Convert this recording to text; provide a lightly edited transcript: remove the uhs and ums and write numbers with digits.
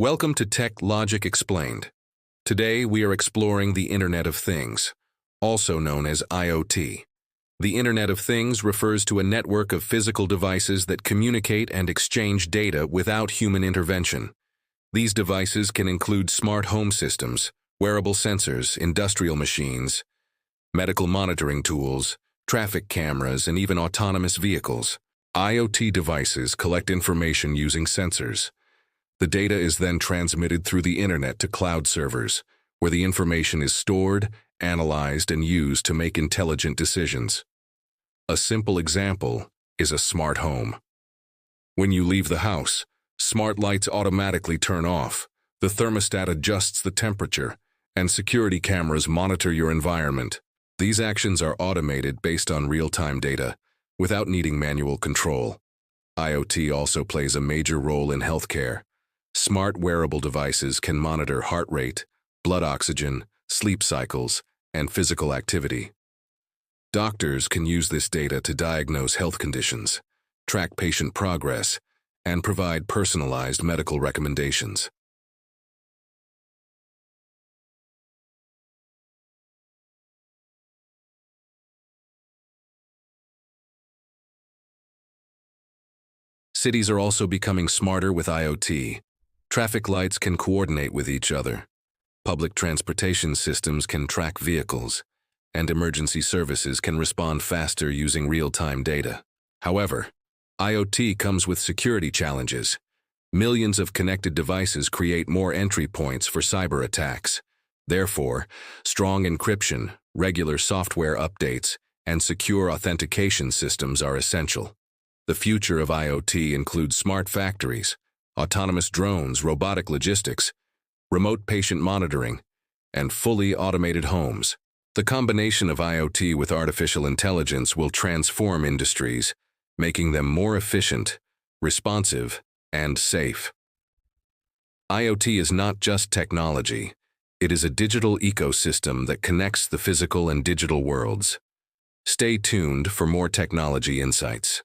Welcome to TechLogic Explained. Today we are exploring the Internet of Things, also known as IoT. The Internet of Things refers to a network of physical devices that communicate and exchange data without human intervention. These devices can include smart home systems, wearable sensors, industrial machines, medical monitoring tools, traffic cameras, and even autonomous vehicles. IoT devices collect information using sensors. The data is then transmitted through the internet to cloud servers, where the information is stored, analyzed, and used to make intelligent decisions. A simple example is a smart home. When you leave the house, smart lights automatically turn off, the thermostat adjusts the temperature, and security cameras monitor your environment. These actions are automated based on real-time data, without needing manual control. IoT also plays a major role in healthcare. Smart wearable devices can monitor heart rate, blood oxygen, sleep cycles, and physical activity. Doctors can use this data to diagnose health conditions, track patient progress, and provide personalized medical recommendations. Cities are also becoming smarter with IoT. Traffic lights can coordinate with each other. Public transportation systems can track vehicles, and emergency services can respond faster using real-time data. However, IoT comes with security challenges. Millions of connected devices create more entry points for cyber attacks. Therefore, strong encryption, regular software updates, and secure authentication systems are essential. The future of IoT includes smart factories, autonomous drones, robotic logistics, remote patient monitoring, and fully automated homes. The combination of IoT with artificial intelligence will transform industries, making them more efficient, responsive, and safe. IoT is not just technology. It is a digital ecosystem that connects the physical and digital worlds. Stay tuned for more technology insights.